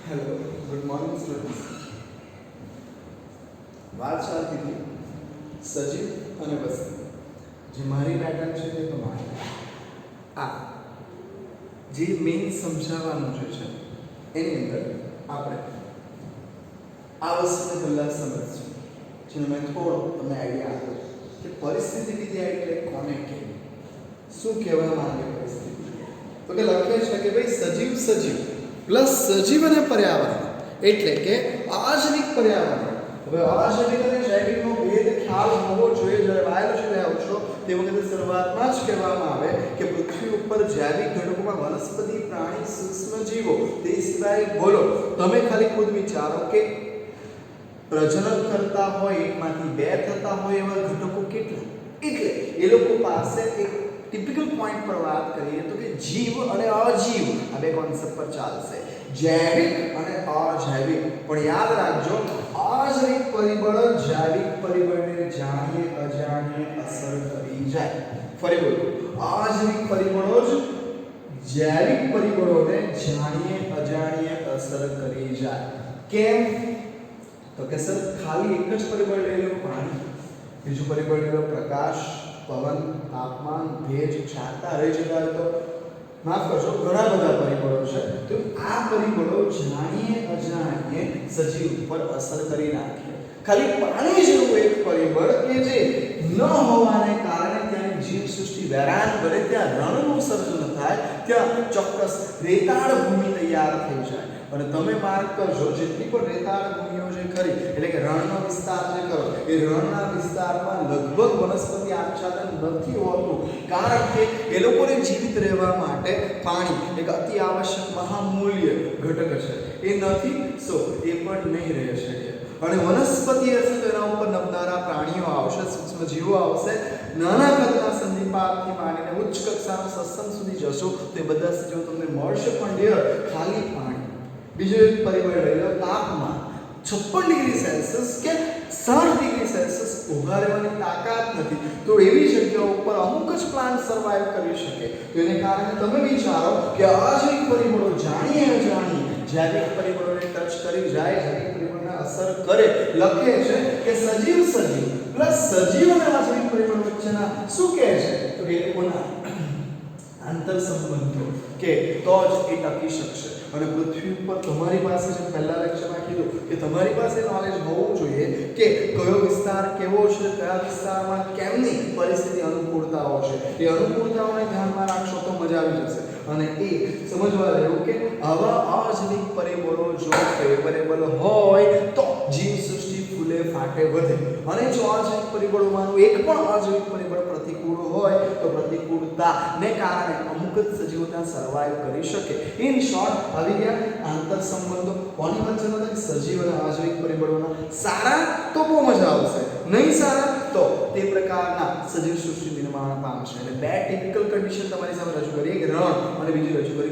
Hello, good morning students. વાત ચાલતી હતી સજીવ અને વસ્તી. જે મારી પેટર્ન છે તે પ્રમાણે આ જે મેઇન સમજાવવાનું જે છે એની અંદર આપણે આ વસ્તુને પહેલાં સમજશું, જેનો મેં થોડો તમને આઈડિયા આપ્યો કે પરિસ્થિતિ વિદ્યા એટલે કોને કહેવું, શું કહેવા માંગે પરિસ્થિતિ. તો કે લખે છે કે ભાઈ સજીવ સજીવ પ્લસ સજીવ અને પર્યાવરણ એટલે કે અજૈવિક પર્યાવરણ. હવે અજૈવિક અને જૈવિકનો ભેદ ખ્યાલ હોવો જોઈએ. જ્યારે બાયોલોજી આવો છો તે વખતે શરૂઆતમાં જ કહેવામાં આવે કે પૃથ્વી ઉપર જૈવિક ઘટકોમાં વનસ્પતિ, પ્રાણી, સૂક્ષ્મ જીવો, તે સિવાય બોલો તમે ખાલી ખુદ વિચારો કે પ્રજનન કરતા હોય એકમાંથી બે થતા હોય એવા ઘટકો કેટલા. એટલે એ લોકો પાસે એક ટિપિકલ પોઈન્ટ પર વાત કરીએ તો કે જીવ અને અજીવ આ બે કોન્સેપ્ટ પર ચાલશે, જૈવિક અને અજૈવિક. પણ યાદ રાખજો અજૈવિક પરિબળ જૈવિક પરિબળને જાણીએ અજાણીએ અસર કરી જાય. ફરી બોલો, અજૈવિક પરિબળો જ જૈવિક પરિબળોને જાણીએ અજાણીએ અસર કરી જાય. કેમ? તો કે સર ખાલી એક જ પરિબળ લઈ લો પાણી, બીજું પરિબળ લઈ લો પ્રકાશ, પવન, તાપમાન, ભેજ, ક્ષારતા, રહી જતા તો માફ કરશો ઘણા બધા પરિબળો છે. તો આ પરિબળો જાણીએ અજાણીએ સજીવ ઉપર અસર કરી નાખે. ખાલી પાણી જેવું એક પરિબળ કે જે ન હોવાને કારણે ત્યાં જીવસૃષ્ટિ વેરાન બને, ત્યાં રણનું સર્જન થાય, ત્યાં ચોક્કસ રેતાળ ભૂમિ તૈયાર થઈ જાય. અને તમે માર્ક કરજો જેટલી પણ રેતાળ ભૂમિઓ જે ખરી એટલે કે રણનો વિસ્તાર જે કરો એ રણના વિસ્તારમાં લગભગ વનસ્પતિ આચ્છાદન નથી હોતું, કારણ કે એ લોકોને જીવિત રહેવા માટે પાણી એક અતિ આવશ્યક મહામૂલ્ય ઘટક છે. એ નથી સો એ પણ નહીં રહી શકે. અને વનસ્પતિ હશે તો એના ઉપર નમનારા પ્રાણીઓ આવશે, સૂક્ષ્મ જીવો આવશે. નાના કદના સંધિપાતથી માંડીને ઉચ્ચ કક્ષાના સસ્તન સુધી જશો તો એ બધા સજીવો તમને મળશે. પણ ડિયર ખાલી પાણી. બીજો એક પરિબળ લઈ લો તાપમાન. 56 ડિગ્રી સેલ્સિયસ કે 60 ડિગ્રી સેલ્સિયસ ઊભા રહેવાની તાકાત નથી, તો એવી જગ્યાઓ ઉપર અમુક જ પ્લાન્ટ સર્વાઈવ કરી શકે. તો એને કારણે તમે વિચારો કે અજૈવિક પરિબળો જાણીએ અજાણીએ જૈવિક પરિબળોને ટચ કરી જાય, જૈવિક પરિબળોને અસર કરે. લખે છે કે સજીવ સજીવ પ્લસ સજીવ અને અજૈવિક પરિબળો વચ્ચેના શું કહે છે તો કે એ લોકોના આંતર સંબંધો કે તો જ એ ટકી શકશે. અને પૃથ્વી ઉપર તમારી પાસે જે પહેલા લેક્ચરમાં કીધું કે તમારી પાસે નોલેજ હોવું જોઈએ કે કયો વિસ્તાર કેવો છે, કયા વિસ્તારમાં કેમની પરિસ્થિતિ અનુકૂળતાઓ છે. એ અનુકૂળતાઓને ધ્યાનમાં રાખશો તો મજા આવી જશે. અને એ સમજવા રહ્યું કે આવા અજૈવિક પરિબળો જો ફેવરેબલ હોય તો જીવસૃષ્ટિ ફૂલે ફાટે વધે. અને જો અજૈવિક પરિબળોમાંનું એક પણ અજૈવિક પરિબળ પ્રતિકૂળ હોય તો પ્રતિકૂળતાને કારણે અમુક જ સજીવો ત્યાં સર્વાઈવ કરી શકે. ઇન શોર્ટ આવી ગયા આંતર સંબંધો કોની વચ્ચેના સજીવ અને અજૈવિક પરિબળોના. સારા તો બહુ મજા આવશે, નહીં સારા તો તે પ્રકારના સજીવ સૃષ્ટિ નિર્માણ પામશે. એટલે બે ટિપિકલ કન્ડિશન તમારી સામે રજૂ કરી, એક રણ અને બીજી રજૂ કરી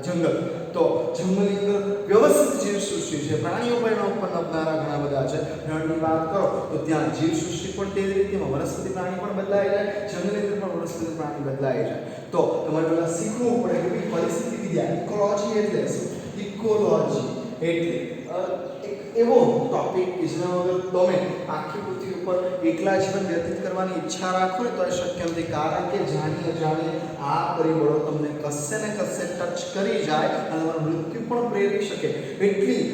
જંગલ. તો જંગલની અંદર વ્યવસ્થિત જીવ સૃષ્ટિ છે, પ્રાણીઓ પણ એના ઉપર નભનારા ઘણા બધા છે. રણની વાત કરો તો ત્યાં જીવ સૃષ્ટિ પણ તે જ રીતેમાં વનસ્પતિ પ્રાણી પણ બદલાઈ જાય, જંગલની અંદર પણ વનસ્પતિ પ્રાણી બદલાઈ જાય. તો તમારે પેલા શીખવું પડે કે પરિસ્થિતિ વિદ્યા ઇકોલોજી એટલે શું. ઇકોલોજી એટલે એક એવો ટોપિક કે જેના વગર તમે આખી પૃથ્વી ઉપર એકલા જીવન વ્યતીત કરવાની ઈચ્છા રાખો ને તો એ શક્ય નથી, કારણ કે જાણીએ અજાણીએ આ પરિબળો તમને કશે ને કશે ટચ કરી જાય અને તમારું મૃત્યુ પણ પ્રેરી શકે. એટલી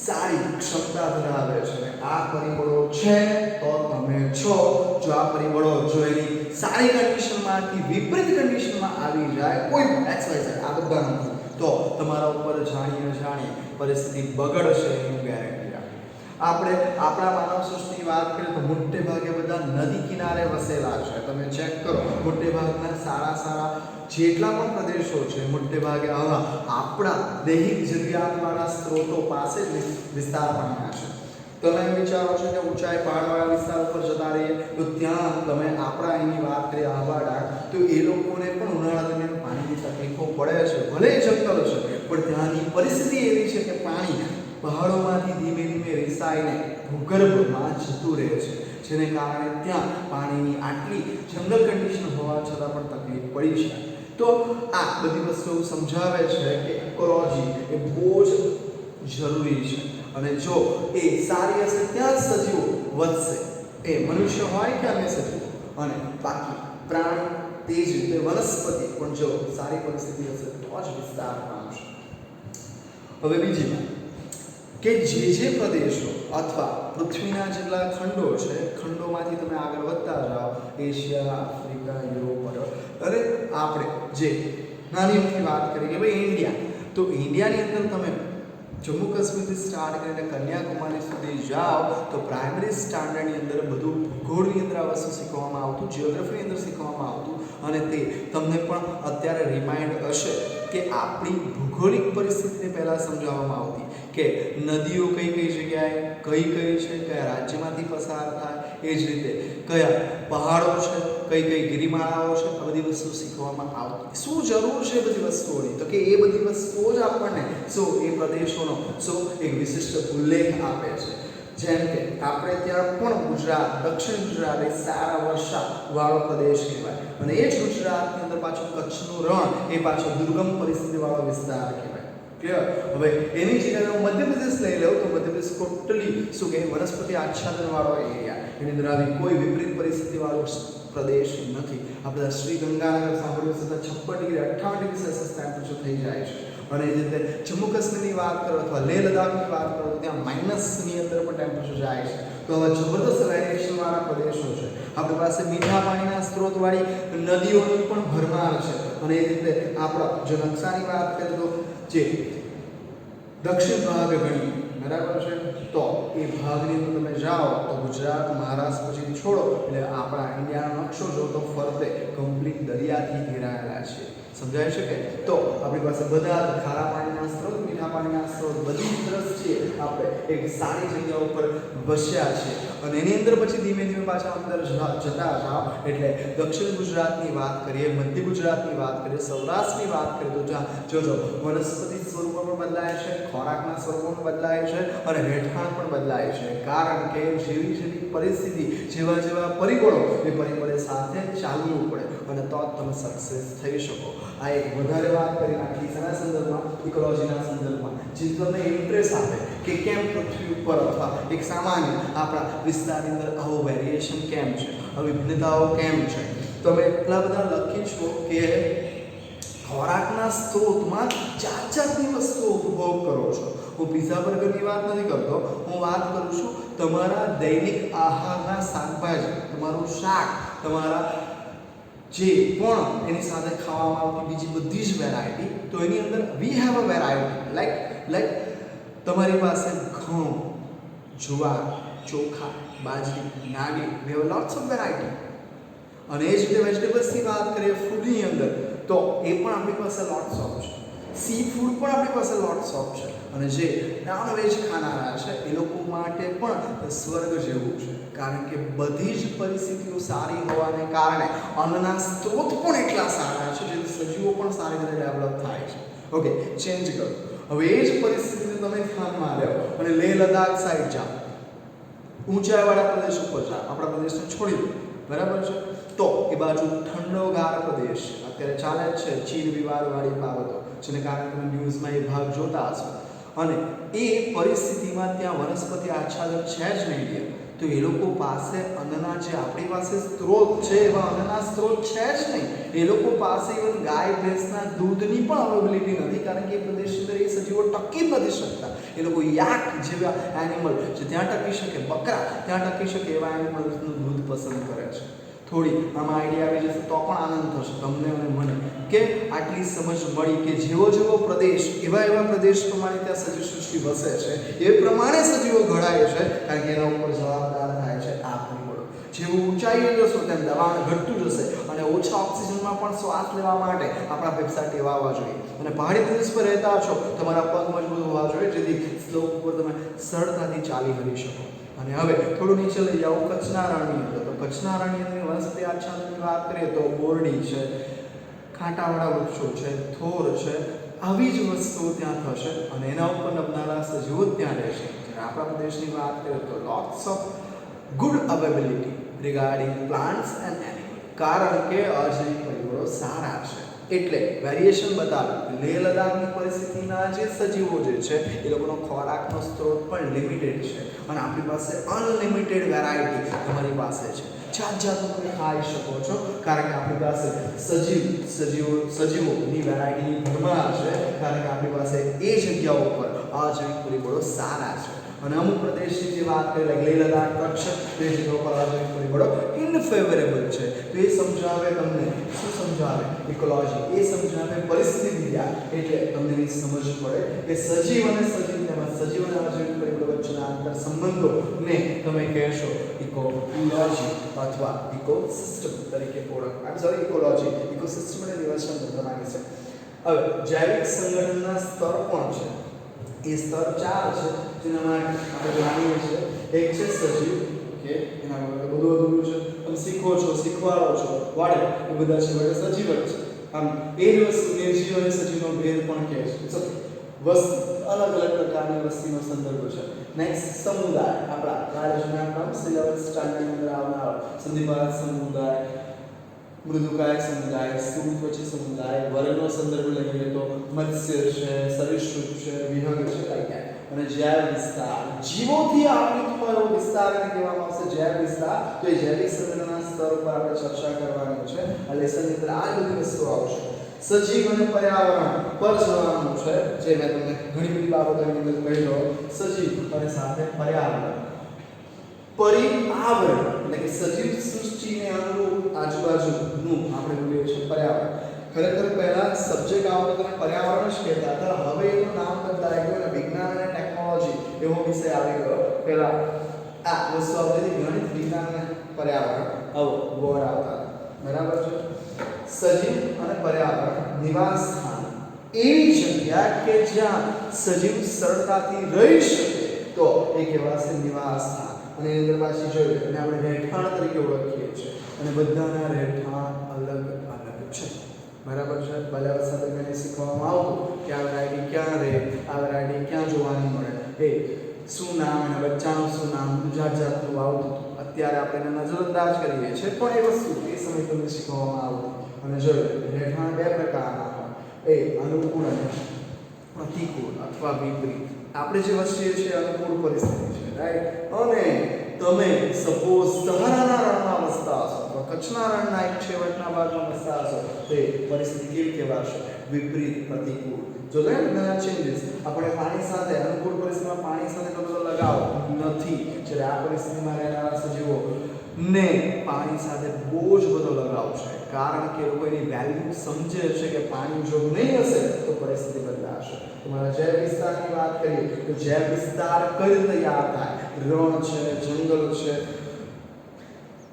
સારી ક્ષમતા ધરાવે છે. આ પરિબળો છે તો તમે છો. જો આ પરિબળો જો એની સારી કન્ડિશનમાંથી વિપરીત કન્ડિશનમાં આવી જાય કોઈ XYZ આ બધા નથી તો તમારા ઉપર જાણીએ અજાણીએ પરિસ્થિતિ બગડશે એનું ગેરંટી આપે. આપણે આપણા માનવ સૃષ્ટિની વાત કરીએ તો મોટે ભાગે બધા નદી કિનારે વસેલા છે. તમે ચેક કરો મોટે ભાગના સારા સારા જેટલા પણ પ્રદેશો છે મોટે ભાગે આવા આપણા દૈહિક જરૂરિયાતવાળા સ્ત્રોતો પાસે જ વિસ્તાર પામ્યા છે. તમે વિચારો છો કે ઊંચાઈ પહાડવાળા વિસ્તાર ઉપર જતા રહીએ તો ત્યાં તમે આપણા એની વાત કરીએ આહવા તો એ લોકોને પણ ઉનાળા દરમિયાન પાણીની તકલીફો પડે છે. ભલે જંગલ છે પણ ત્યાંની પરિસ્થિતિ એવી છે કે પાણી પહાડોમાંથી ધીમે ધીમે રિસાઈને ભૂગર્ભમાં જતું રહે છે, જેને કારણે ત્યાં પાણીની આટલી જંગલ કન્ડિશન હોવા છતાં પણ તકલીફ પડી છે. તો આ બધી વસ્તુઓ સમજાવે છે કે ઇકોલોજી એ બહુ જ જરૂરી છે અને જો એ સારી હશે ત્યાં જ સજીવો વધશે, એ મનુષ્ય હોય કે અન્ય સજીવો, અને બાકી પ્રાણી તે જ રીતે વનસ્પતિ પણ જો સારી પરિસ્થિતિ હશે તો જ વિસ્તાર પામશે. હવે બીજી વાત કે જે પ્રદેશો અથવા પૃથ્વીના જેટલા ખંડો છે, ખંડોમાંથી તમે આગળ વધતા જાઓ, એશિયા, આફ્રિકા, યુરોપ, અને આપણે જે નાની અમથી વાત કરીએ કે ભાઈ ઇન્ડિયા, તો ઇન્ડિયાની અંદર તમે જમ્મુ કાશ્મીરથી સ્ટાર્ટ કરીને કન્યાકુમારી સુધી જાઓ તો પ્રાઇમરી સ્ટાન્ડર્ડની અંદર બધું ભૂગોળની અંદર આ વસ્તુ શીખવામાં આવતું, જિયોગ્રાફીની અંદર શીખવામાં આવતું, અને તે તમને પણ અત્યારે રિમાઇન્ડ હશે કે આપણી ભૌગોલિક પરિસ્થિતિને પહેલાં સમજાવવામાં આવતી કે નદીઓ કઈ કઈ જગ્યાએ કઈ કઈ છે, કયા રાજ્યમાંથી પસાર થાય, એ જ રીતે કયા પહાડો છે, કઈ કઈ ગિરિમાળાઓ છે, આ બધી વસ્તુ શીખવામાં આવતી. શું જરૂર છે બધી વસ્તુઓની? તો કે એ બધી વસ્તુઓ જ આપણને એ પ્રદેશોનો એક વિશિષ્ટ ઉલ્લેખ આપે છે. જેમ કે આપણે ત્યાં પણ ગુજરાત, દક્ષિણ ગુજરાત એ સારા વર્ષા વાળો પ્રદેશ કહેવાય, અને એ જ ગુજરાતની અંદર પાછું કચ્છનું રણ એ પાછો દુર્ગમ પરિસ્થિતિ વાળો વિસ્તાર કહેવાય. ક્લિયર? હવે એની જગ્યાએ હું મધ્યપ્રદેશ લઈ લઉં તો મધ્યપ્રદેશ ટોટલી વનસ્પતિ આચ્છાદન વાળો એરિયા, એની અંદર આવી કોઈ વિપરીત પરિસ્થિતિ વાળો પ્રદેશ નથી. આપણે શ્રી ગંગાનગર સાંભળ્યું છે, 56 ડિગ્રી 58 ડિગ્રી સેલ્સિયસ ટેમ્પરેચર થઈ જાય છે. અને એ રીતે જમ્મુ કાશ્મીરની વાત કરો અથવા લેહ લદ્દાખની વાત કરો તો ત્યાં માઇનસની અંદર પણ ટેમ્પરેચર જાય છે. તો હવે જબરદસ્ત વેરિએશન વાળા પ્રદેશો છે. આપણી પાસે મીઠા પાણીના સ્ત્રોતવાળી નદીઓની પણ ભરમાર છે. અને એ રીતે આપણા જો નકશાની વાત કરીએ તો જે દક્ષિણ ભાગ ગણીએ, બરાબર છે, તો એ ભાગની અંદર તમે જાઓ તો ગુજરાત, મહારાષ્ટ્ર પછી છોડો એટલે આપણા ઇન્ડિયાનો નકશો જો તો ફરતે કમ્પ્લીટ દરિયાથી ઘેરાયેલા છે. સમજાય છે કે? તો આપણી પાસે બધા ખારા પાણીના સ્ત્રોત, મીઠા પાણીના સ્ત્રોત બધી દ્રષ્ટિએ આપણે એક સારી જગ્યા ઉપર વસ્યા છે. અને એની અંદર પછી ધીમે ધીમે પાછા અંદર જતા જાઓ એટલે દક્ષિણ ગુજરાતની વાત કરીએ, મધ્ય ગુજરાતની વાત કરીએ, સૌરાષ્ટ્રની વાત કરીએ તો જ્યાં જોજો વનસ્પતિ સ્વરૂપો પણ બદલાય છે, ખોરાકના સ્વરૂપો પણ બદલાય છે, અને રહેઠાણ પણ બદલાય છે. કારણ કે જેવી જેવી પરિસ્થિતિ, જેવા જેવા પરિબળો, એ પરિબળો સાથે ચાલવું પડે અને તો જ તમે સક્સેસ થઈ શકો. આ એક વધારે વાત કરી નાખી શેના સંદર્ભમાં? ઇકોલોજીના સંદર્ભમાં, જે તમને ઇન્ટરેસ્ટ આપે કે કેમ પૃથ્વી ઉપર અથવા એક સામાન્ય આપણા વિસ્તારની અંદર આવો વેરિએશન કેમ છે, આવી ભિન્નતાઓ કેમ છે. તમે એટલા બધા લખી છો કે ખોરાકના સ્ત્રોતમાં જાતની વસ્તુઓ ઉપભોગ કરો છો. હું પીઝા બર્ગરની વાત નથી કરતો, હું વાત કરું છું તમારા દૈનિક આહારના શાકભાજી, તમારું શાક, તમારા જે પણ એની સાથે ખાવામાં આવતી બીજી બધી જ વેરાયટી. તો એની અંદર we have a variety like તમારી પાસે ઘઉં, જુવાર, ચોખા, બાજરી, નાગલી, we have lots of variety. અને એ જ રીતે વેજીટેબલ્સની વાત કરીએ ફૂડની અંદર તો એ પણ આપણી પાસે લોટ્સ ઓફ છે. સી ફૂડ પણ આપણી પાસે લોટ્સ ઓફ છે. અને જે નોન વેજ ખાનારા છે એ લોકો માટે પણ સ્વર્ગ જેવું છે. કારણ કે બધી જ પરિસ્થિતિઓ સારી હોવાને કારણે અન્નના સ્ત્રોત પણ એટલા સારા છે જેથી સજીવો પણ સારી રીતે ડેવલપ થાય છે. ઓકે, ચેન્જ કરો. હવે એ જ પરિસ્થિતિને તમે ધ્યાનમાં લો અને લેહ લદ્દાખ સાઈડ જાઓ, ઊંચાઈવાળા પ્રદેશ ઉપર જાઓ, આપણા પ્રદેશને છોડી દો, બરાબર છે. તો એ બાજુ ઠંડોગાર પ્રદેશ અત્યારે ચાલે જ છે, ચીન વિવાદવાળી બાબતો, જેને કારણે તમે ન્યૂઝમાં એ ભાગ જોતા હશો. અને એ પરિસ્થિતિમાં ત્યાં વનસ્પતિ આચ્છાદન છે જ નહીં, તો એ લોકો પાસે અન્નના જે આપણી પાસે સ્ત્રોત છે એવા અન્નના સ્ત્રોત છે જ નહીં. એ લોકો પાસે ઇવન ગાય ભેંસના દૂધની પણ અવેલેબિલિટી નથી, કારણ કે એ પ્રદેશની અંદર એ સજીવો ટકી નથી શકતા. એ લોકો યાક જેવા એનિમલ જે ત્યાં ટકી શકે, બકરા ત્યાં ટકી શકે એવા એનિમલ્સનું દૂધ પસંદ કરે છે. થોડી આમાં આઈડિયા આવી જશે તો પણ આનંદ થશે તમને અને મને કે આટલી સમજ મળી કે જેવો જેવો પ્રદેશ એવા પ્રદેશ પ્રમાણે ત્યાં સજીવ સૃષ્ટિ વસે છે, એ પ્રમાણે સજીવો ઘડાય છે. કારણ કે એના ઉપર જવાબદાર થાય છે આ પરિબળો. જેવું ઊંચાઈએ જશો તેમ દબાણ ઘટતું જશે અને ઓછા ઓક્સિજનમાં પણ શ્વાસ લેવા માટે આપણા ફેફસા ટેવાવા જોઈએ. અને પહાડી પ્રદેશ પર રહેતા છો, તમારા પગ મજબૂત હોવા જોઈએ જેથી સ્લોપ ઉપર તમે સરળતાથી ચાલી હરી શકો. અને હવે થોડું નીચે લઈ જાઓ કચ્છના રણની અંદર. તો કચ્છના રણની અંદર વનસ્પતિ આચ્છાદનની વાત કરીએ તો બોરડી છે, કાંટાવાળા વૃક્ષો છે, થોર છે, આવી જ વસ્તુઓ ત્યાં થશે અને એના ઉપર નબનારા સજીવો ત્યાં રહેશે. જ્યારે આપણા પ્રદેશની વાત કરીએ તો lots of good availability regarding plants and animal, કારણ કે અજીવ પરિબળો સારા છે. એટલે વેરિએશન બતાવે. લેહ લદ્દાખની પરિસ્થિતિના જે સજીવો જે છે એ લોકોનો ખોરાકનો સ્ત્રોત પણ લિમિટેડ છે અને આપણી પાસે અનલિમિટેડ વેરાયટી તમારી પાસે છે. જાત જાતનું તમે ખાઈ શકો છો કારણ કે આપણી પાસે સજીવોની વેરાયટીની ભરમાર છે કારણ કે આપણી પાસે એ જગ્યાઓ પર અજૈવિક પરિબળો સારા છે. અને અમુક પ્રદેશની જે વાત કરીએ લાઈક લેહ લદ્દાખ કચ્છ તે જગ્યાઓ પર અજૈવિક પરિબળો ઇનફેવરેબલ છે. તો એ સમજાવે તમને શું સમજાવે? ઇકોલોજી. એ સમજાવે પરિસ્થિતિ વિદ્યા. એટલે તમને એ સમજ પડે કે સજીવ અને સજીવ અને અજૈવિક પરિબળો વચ્ચેના આંતર સંબંધોને તમે કહેશો ઇકોલોજી અથવા ઇકોસિસ્ટમ તરીકે ઓળખ. ઇકોલોજી ઇકોસિસ્ટમ અને નિવાસન તંત્ર માંગે છે. હવે જૈવિક સંગઠનના સ્તર પણ છે. એ સ્તર 4 છે જેનામાં આપણે જાણીએ છીએ. એક છે સજીવ કે એના બધું અધૂરું છે. તમે શીખો છો, શીખવાડો છો, વાળે એ બધા છે એટલે સજીવ જ છે. આમ એ જ વસ્તુ નિર્જીવ અને સજીવનો ભેદ પણ કહે છે. વસ્તુ અલગ અલગ પ્રકારની વસ્તીનો સંદર્ભ છે. નેક્સ્ટ સમુદાય. આપણા કાર્યના ક્રમ સિલેબસ સ્ટાન્ડર્ડ અંદર આવનાર સંધિપાદ સમુદાય, મૃદુકાય સમુદાય, સ્થૂળત્વચી સમુદાય, વર્ગનો સંદર્ભ લઈએ તો મત્સ્ય છે, સરીસૃપ છે, વિહંગ છે, લાઈક અને જૈવ વિસ્તાર. જીવોથી આવૃત થયેલો વિસ્તારને કહેવામાં આવશે જૈવ વિસ્તાર. તો એ જૈવિક સંગઠનના સ્તર ઉપર આપણે ચર્ચા કરવાની છે. આ લેસનની અંદર આ બધી વસ્તુઓ આવશે. સજીવ અને પર્યાવરણ પર જવાનું છે જે મેં તમને ઘણી બધી બાબતોની અંદર કહ્યું. સજીવ અને સાથે પર્યાવરણ. પર્યાવરણ એટલે કે સજીવ સૃષ્ટિને અનુરૂપ આજુબાજુનું આપણે બોલીએ છીએ પર્યાવરણ. ખરેખર પહેલા સબ્જેક્ટ આવતો તમે પર્યાવરણ જ કહેતા હતા. હવે એનું નામ બદલાઈ ગયું અને વિજ્ઞાન અને ટેકનોલોજી એવો વિષય આવી ગયો. પહેલા આ વસ્તુ આવતી હતી ગણિત, વિજ્ઞાન અને પર્યાવરણ. હવે બોર્ડ આવતા. બરાબર છે. સજીવ અને પર્યાવરણ નિવાસ સ્થાન એવી જગ્યા કે જ્યાં સજીવ સરળતાથી રહી શકે તો એ કહેવાશે નિવાસ સ્થાન. અને એની અંદર પાછી જોઈએ અને આપણે રહેઠાણ તરીકે ઓળખીએ છીએ અને બધાના રહેઠાણ અલગ અલગ છે. બરાબર છે. બાલ્યાવસ્થા સાથે મને શીખવામાં આવતું કે આ વેરાયટી ક્યાં રહે, આ વેરાયટી ક્યાં જોવાની મળે, એ શું નામ અને બચ્ચાનું શું નામ, જાત જાતનું આવતું. અત્યારે આપણે એને નજરઅંદાજ કરીએ છીએ પણ એ વસ્તુ એ સમય તમને શીખવામાં આવતું. અને જોઈએ રહેઠાણ બે પ્રકારના હોય. એ અનુકૂળ અને પ્રતિકૂળ અથવા વિપરીત. આપણે જે વસ્તુએ છે અનુકૂળ પરિસ્થિતિ છે, રાઈટ. અને તમે સપોઝ સહારાના રણમાં વસતા હશો અથવા કચ્છના રણના એક છેવટના ભાગમાં વસતા હશો તો એ પરિસ્થિતિ કેવી કહેવાશે? વિપરીત, પ્રતિકૂળ. જો ઘણા ચેન્જીસ આપણે પાણી સાથે અનુકૂળ પરિસ્થિતિમાં પાણી સાથે બધો લગાવ નથી. જ્યારે આ પરિસ્થિતિમાં રહેનારા સજીવો ને પાણી સાથે બહુ જ બધો લગાવ છે કારણ કે લોકો એની વેલ્યુ સમજે છે કે પાણી જો નહીં હશે તો પરિસ્થિતિ બદલાશે. તમારા જૈવ વિસ્તારની વાત કરીએ તો જૈવ વિસ્તાર કઈ રીતે તૈયાર થાય? રણ છે, જંગલ છે.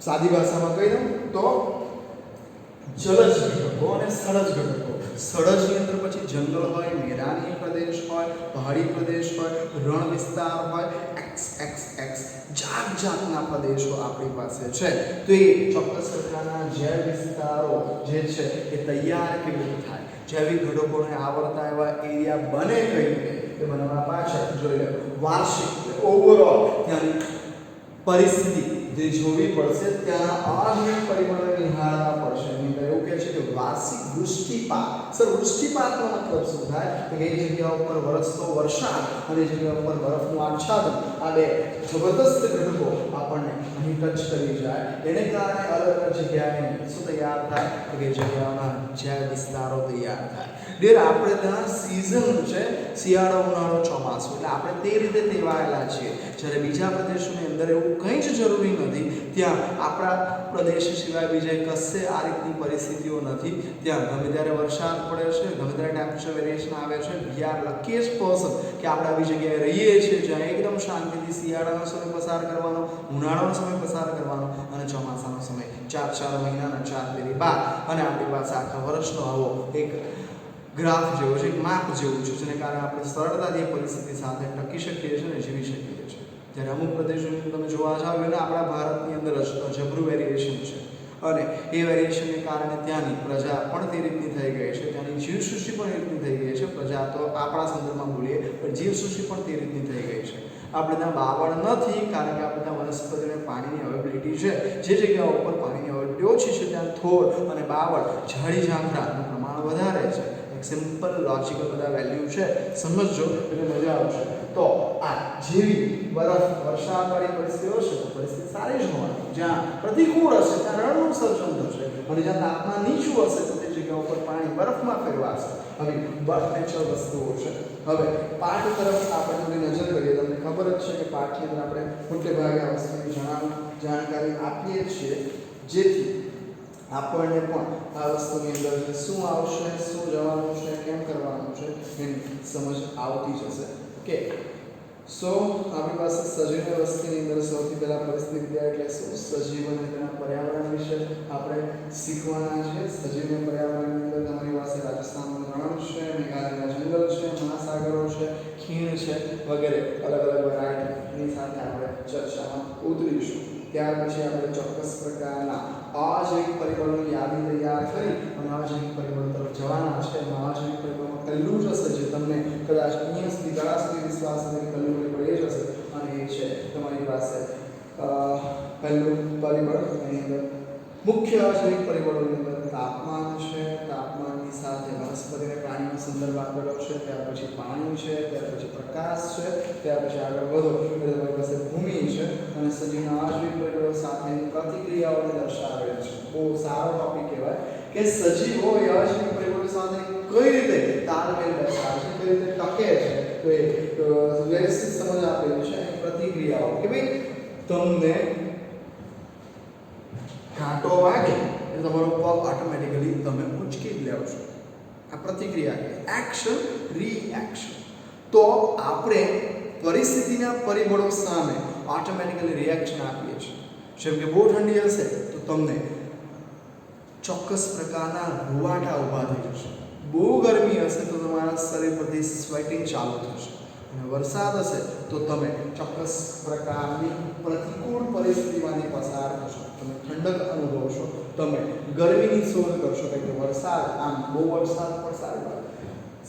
સાદી ભાષામાં કહી દઉં તો જલજ ઘટકો અને સ્થળજ ઘટકો. સ્થળજની અંદર પછી જંગલ હોય, મેદાની પ્રદેશ હોય, પહાડી પ્રદેશ હોય, રણ વિસ્તાર હોય, XXX જાત જાતના પ્રદેશો આપણી પાસે છે. તો એ ચોક્કસ પ્રકારના જૈવ વિસ્તારો જે છે એ તૈયાર કેવી રીતે થાય, જૈવિક ઘટકોને આવરતા એવા એરિયા બને કઈ રીતે તે બનાવવા પાછળ જોઈ લો વાર્ષિક ઓવરઓલ ત્યાંની પરિસ્થિતિ જે જોવી પડશે, ત્યાંના આધુનિક પરિબળોને નિહાળવા પડશે. એની અંદર એવું કહે છે કે વાર્ષિક વૃષ્ટિપાત. સર વૃષ્ટિપાતનો મતલબ શું થાય? કે એ જગ્યા ઉપર વરસતો વરસાદ અને જગ્યા ઉપર બરફનું આચ્છાદન, આ બે જબરદસ્ત ઘટકો આપણને અહીં ટચ કરી જાય. એને કારણે અલગ અલગ જગ્યાએ શું તૈયાર થાય? કે જગ્યાઓના જૈવ વિસ્તારો તૈયાર થાય. ડેર આપણે ત્યાં સિઝન છે શિયાળો, ઉનાળો, ચોમાસું, એટલે આપણે તે રીતે ટેવાયેલા છીએ. જ્યારે બીજા પ્રદેશોની અંદર એવું કંઈ જ જરૂરી નથી. ત્યાં આપણા પ્રદેશ સિવાય બીજે કશે આ રીતની પરિસ્થિતિઓ નથી. ત્યાં ગમે ત્યારે વરસાદ પડે છે, ગમે ત્યારે ટેમ્પરેચર વેરિએશન આવે છે. વી આર લકીએસ્ટ પર્સન કે આપણે આવી જગ્યાએ રહીએ છીએ જ્યાં એકદમ શાંતિથી શિયાળાનો સમય પસાર કરવાનો, ઉનાળાનો સમય પસાર કરવાનો અને ચોમાસાનો સમય 4 મહિનાના 4 ફેરી બાદ. અને આપણી પાસે આખા વર્ષનો આવો એક ગ્રાફ જેવો છે, એક માપ જેવું છે જેને કારણે આપણે સરળતાથી એ પરિસ્થિતિ સાથે ટકી શકીએ છીએ અને જીવી શકીએ છીએ. જ્યારે અમુક પ્રદેશોની તમે જોવા જાવ એટલે આપણા ભારતની અંદર જ જબરું વેરિએશન છે અને એ વેરિએશનને કારણે ત્યાંની પ્રજા પણ તે રીતની થઈ ગઈ છે, ત્યાંની જીવસૃષ્ટિ પણ એ રીતની થઈ ગઈ છે. પ્રજા તો આપણા સંદર્ભમાં બોલીએ પણ જીવસૃષ્ટિ પણ તે રીતની થઈ ગઈ છે. આપણે ત્યાં બાવળ નથી કારણ કે આપણે ત્યાં વનસ્પતિને પાણીની અવેબિલિટી છે. જે જગ્યાઓ ઉપર પાણીની અવેબિલિટી ઓછી છે ત્યાં થોર અને બાવળ, ઝાડી ઝાંખરાનું પ્રમાણ પ્રમાણમાં વધારે છે. એક સિમ્પલ લોજિકલ બધા વેલ્યુ છે, સમજજો એટલે મજા આવશે. તો આ જેવી બરફ વરસાદવાળી પરિસ્થિતિ હશે તો પરિસ્થિતિ સારી જ હોવાની. જ્યાં પ્રતિકૂળ હશે ત્યાં રણનું સર્જન થશે અને જ્યાં તાપમાન નીચું હશે તો તે જગ્યા ઉપર પાણી બરફમાં ફેરવાશે. હવે બરફ નેચરલ વસ્તુઓ છે. હવે પાઠ તરફ આપણે થોડી નજર કરીએ. તમને ખબર જ છે કે પાઠની અંદર આપણે મોટે ભાગે આ વસ્તુની જાણકારી આપીએ છીએ જેથી આપણને પણ આ વસ્તુની અંદર શું આવશે, શું જવાનું છે, કેમ કરવાનું છે એની સમજ આવતી જશે. ઓકે, સો આપણી પાસે સજીવ વસ્તીની અંદર સૌથી પહેલા પરિસ્થિતિ વિદ્યા એટલે શું, સજીવ અને તેના પર્યાવરણ વિશે આપણે શીખવાના છે. સજીવ અને પર્યાવરણની અંદર તમારી પાસે રાજસ્થાનનું રણ છે, મેઘાલયના જંગલ છે, મહાસાગરો છે, ખીણ છે વગેરે અલગ અલગ વેરાયટીની સાથે આપણે ચર્ચામાં ઉતરીશું. ત્યાર પછી આપણે ચોક્કસ પ્રકારના અજૈવિક પરિબળોની યાદી તૈયાર કરી અને અજૈવિક પરિબળો તરફ જવાના છે. એમાં અજૈવિક પરિબળમાં પહેલું જ હશે જે તમને કદાચ અહીંયા સુધી ઘણા સુધી વિશ્વાસ નથી, પહેલું પરિબળ એ જ હશે અને એ છે તમારી પાસે પહેલું પરિબળ. એની અંદર મુખ્ય અજૈવિક પરિબળોની અંદર તાપમાન છે. તાપમાનની સાથે વનસ્પતિ અને પ્રાણીનો સંદર્ભ આપેલો છે. ત્યાર પછી પાણી છે, ત્યાર પછી પ્રકાશ છે, ત્યાર પછી આગળ વધો એટલે તમારી પાસે ભૂમિ છે અને સજીવના અજૈવિક પરિબળો સાથેની પ્રતિક્રિયાઓને દર્શાવે છે. બહુ સારો ટોપિક કહેવાય કે સજીવો એ અજૈવિક પરિબળો સાથે કઈ રીતે તાલમેલ દર્શાવે છે, કઈ રીતે ટકે છે. તો એ વ્યવસ્થિત સમજ આપેલી છે. પ્રતિક્રિયાઓ કે ભાઈ તમને કાંટો વાગે એટલે તમારો પગ ઓટોમેટિકલી તમે ઉંચકી જ લેવો છો. આ પ્રતિક્રિયા કે એક્શન રિએક્શન. તો આપણે પરિસ્થિતિના પરિબળો સામે ઓટોમેટિકલી રિએક્શન આપીએ છીએ. જેમ કે બહુ ઠંડી હશે તો તમને ચોક્કસ પ્રકારના રૂવાટા ઊભા થઈ જશે. બહુ ગરમી હશે તો તમારા શરીર પરથી સ્વેટિંગ ચાલુ થશે. અને વરસાદ હશે તો તમે ચોક્કસ પ્રકારની પ્રતિકૂળ પરિસ્થિતિમાંથી પસાર થશો. તમે ઠંડક અનુભવશો, તમે ગરમીની શોધ કરશો. કે વરસાદ આમ બહુ વરસાદ પણ સારી વાત.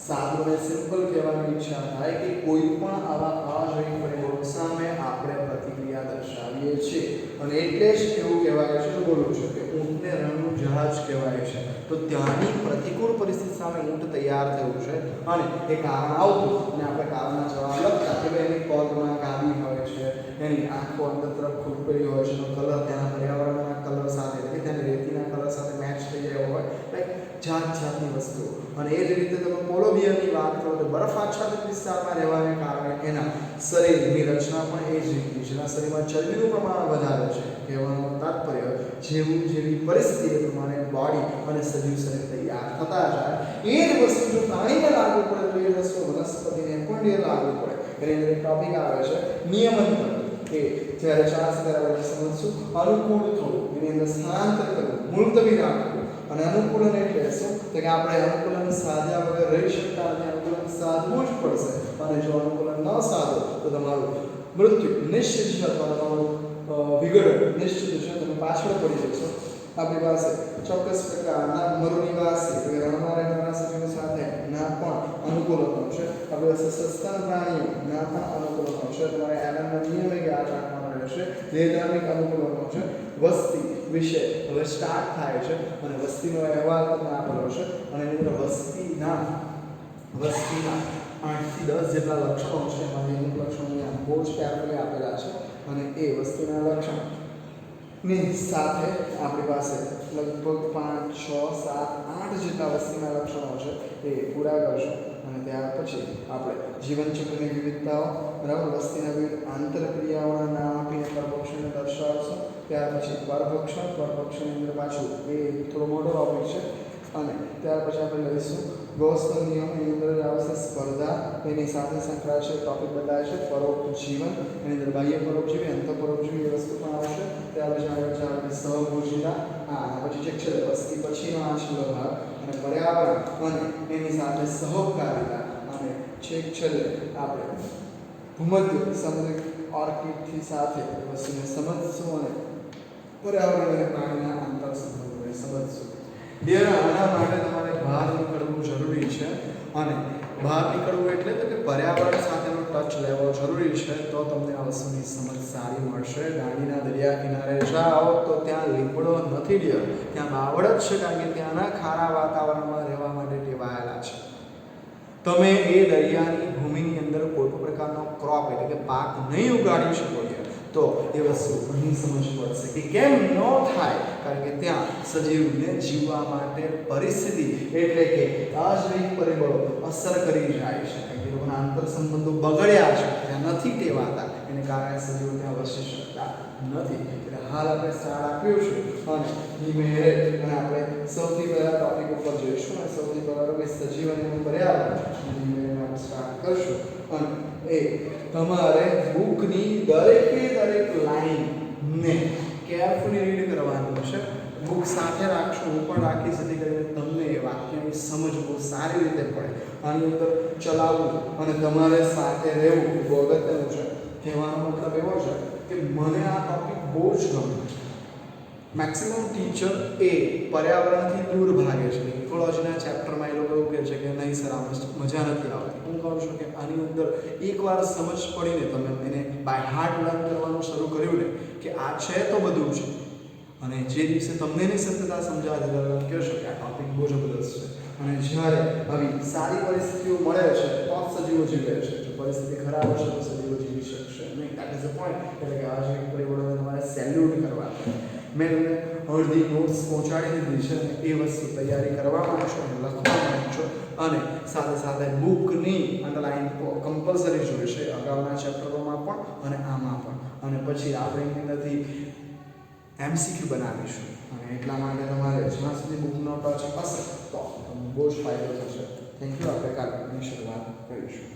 સાદું અને સિમ્પલ કહેવાની ઈચ્છા થાય કે કોઈ પણ આવા અજૈવિક પરિબળો સામે આપણે પ્રતિક્રિયા દર્શાવીએ છીએ. અને એટલે જ એવું કહેવાય છે, બોલું છું કે ઊંટને રણનું જહાજ કહેવાય છે. તો ત્યાંની પ્રતિકૂળ પરિસ્થિતિ સામે ઊંટ તૈયાર થયું છે અને એ કારણ આવતું અને આપણે કારણના જવાબ લખતા કે ભાઈ એની પગમાં ગાદી હોય છે, એની આંખો અંદર તરફ ખુલપેલી હોય છે, એનો કલર ત્યાંના પર્યાવરણના કલર સાથે એટલે કે ત્યાંની રેતીના કલર સાથે મેચ થઈ જાય હોય, લાઈક જાત જાતની વસ્તુઓ. અને એ જ રીતે તમે પોલો બિયરની વાત કરો તો બરફ આચ્છાદિત વિસ્તારમાં રહેવાને કારણે એના શરીરની રચના પણ એ જ રીતની છે. એના શરીરમાં ચરબીનું પ્રમાણ વધારે છે. કહેવાનો તાત્પર્ય જેવી પરિસ્થિતિ એ પ્રમાણે બોડી અને સજીવ શરીર તૈયાર થતા જાય. એ જ વસ્તુ જો પ્રાણીને લાગુ પડે તો એ વસ્તુ વનસ્પતિને પણ એ લાગુ પડે. એની અંદર ટોપિક આવે છે નિયમન કરવું. કે જ્યારે ચાન્સ ત્યારે સમજશું અનુકૂળ થવું, એની અંદર સ્થાનાંતર કરવું, મુલતવી રાખવું. અને અનુકૂલન એટલે શું? તો કે આપણે અનુકૂલન સાધ્યા વગર રહી શકતા નથી. અનુકૂલન સાધવું જ પડશે. અને જો અનુકૂલન ન સાધો તો તમારું મૃત્યુ નિશ્ચિત છે અથવા તમારું વિઘટન નિશ્ચિત છે. તમે પાછળ પડી જશો. આપણી પાસે ચોક્કસ પ્રકારના મરુનિવાસી એટલે રણમાં રહેનારા સજીવો સાથે ના પણ અનુકૂલનો છે. આપણી પાસે સસ્તન પ્રાણીઓ ના પણ અનુકૂલનો છે. તમારે એલનના નિયમે યાદ રાખવાનો રહેશે. નૈદાનિક અનુકૂલનો છે. વસ્તી વિશે હવે સ્ટાર્ટ થાય છે અને વસ્તીનો અહેવાલ તમને આપેલો છે અને એની અંદર વસ્તીના 8 થી 10 જેટલા લક્ષણો છે. એમાંથી અમુક લક્ષણો અહીંયા બહુ જ કેરફુલી આપેલા છે અને એ વસ્તીના લક્ષણો ની સાથે આપણી પાસે લગભગ 5, 6, 7, 8 જેટલા વસ્તીના લક્ષણો છે એ પૂરા કરશું. અને ત્યાર પછી આપણે જીવનચક્રની વિવિધતાઓ, બરાબર, વસ્તીના વિવિધ આંતરક્રિયાઓના નામ આપીને પરભક્ષણને દર્શાવશું. ત્યાર પછી પરભક્ષણની અંદર પાછું એ થોડો મોટો ટોપિક છે. અને ત્યાર પછી આપણે લઈશું ગોસ્તન નિયમ. એની અંદર આવશે સ્પર્ધા, એની સાથે સંકળાયેલ છે ટોપિક બતાવે છે પરોપજીવન. એની અંદર બાહ્ય પરોપજીવી, અંતઃપરોપજીવી એ વસ્તુ પણ આવશે. ત્યાર પછી આગળ છે આપણે સહભોજિતા. પછી જે છે વસ્તી પછીનો આ છેલ્લો ભાગ અને પર્યાવરણ અને એની સાથે સહકારિતા. અને છેક છેલ્લે આપણે ભૂમધ્ય સામુદ્રિક ઓર્કિડથી સાથે વસ્તુને સમજશું અને પર્યાવરણ અને પ્રાણીના આંતર સંબંધોને સમજશું. આના માટે તમારે બહાર નીકળવું જરૂરી છે. અને બહાર નીકળવું એટલે તો કે પર્યાવરણ સાથેનો ટચ લેવો જરૂરી છે. તો તમને આ વસ્તુની સમજ સારી મળશે. દાંડીના દરિયા કિનારે જાઓ તો ત્યાં લીમડો નથી ડિયર, ત્યાં બાવળ જ છે. કારણ કે ત્યાંના ખારા વાતાવરણમાં રહેવા માટે ટેવાયેલા છે. તમે એ દરિયાની ભૂમિની અંદર કોઈ પણ પ્રકારનો ક્રોપ એટલે કે પાક નહીં ઉગાડી શકો તો એ વસ્તુ અહીં સમજ પડશે કે કેમ ન થાય, કારણ કે ત્યાં સજીવને જીવવા માટે પરિસ્થિતિ એટલે કે અજૈવિક પરિબળો અસર કરી જાય છે. એ લોકોના આંતર સંબંધો બગડ્યા છે, ત્યાં નથી ટેવાતા, એને કારણે સજીવો ત્યાં વસી શકતા નથી. એટલે હાલ આપણે સ્ટાર્ટ આપ્યું છે અને ધીમે અને આપણે સૌથી પહેલા ટોપિક ઉપર જઈશું અને સૌથી પહેલા તો સજીવ અને પર્યાવરણ ધીમે આપણે સ્ટાર્ટ કરશું. અને એ તમારે બુકની દરેકે દરેક લાઈનને કેરફુલી રીડ કરવાનું છે. બુક સાથે રાખશો, હું પણ રાખીશ, જેથી કરીને તમને એ વાક્યની સમજ બહુ સારી રીતે પડે. આની અંદર ચલાવવું અને તમારે સાથે રહેવું બહુ અગત્યનું છે. કહેવાનો મતલબ એવો છે કે મને આ ટોપિક બહુ જ ગમે. મેક્સિમમ ટીચર એ પર્યાવરણથી દૂર ભાગે છે. ઇકોલોજીના ચેપ્ટરમાં એ લોકો એવું કહે છે કે નહીં સર આ મજા નથી આવતી. હું કહું છું કે આની અંદર એકવાર સમજ પડીને તમે એને બાય હાર્ટ લર્ન કરવાનું શરૂ કર્યું ને કે આ છે તો બધું છે, અને જે દિવસે તમને એની સત્યતા સમજાવે ત્યારે કહેશો કે આ ટોપિક બહુ જબરદસ્ત છે. અને જ્યારે આવી સારી પરિસ્થિતિઓ મળે છે તો સજીવો જીવે છે. જો પરિસ્થિતિ ખરાબ હશે તો સજીવો જીવી શકશે નહીં. That is the point. એટલે કે આ જે પરિબળોને તમારે સેલ્યુટ કરવા છે. મેં તમને અડધી નોટ્સ પહોંચાડી દીધી છે અને એ વસ્તુ તૈયારી કરવામાં છો અને લખવામાં છો, અને સાથે સાથે બુકની અંડરલાઇન કમ્પલસરી જોઈશે અગાઉના ચેપ્ટરોમાં પણ અને આમાં પણ. અને પછી આપણે એની અંદરથી MCQ બનાવીશું, અને એટલા માટે તમારે જ્યાં સુધી બુકનો ટચ હશે તો તમને બહુ જ ફાયદો થશે. Thank you. આપણે કાલની શરૂઆત કરીશું.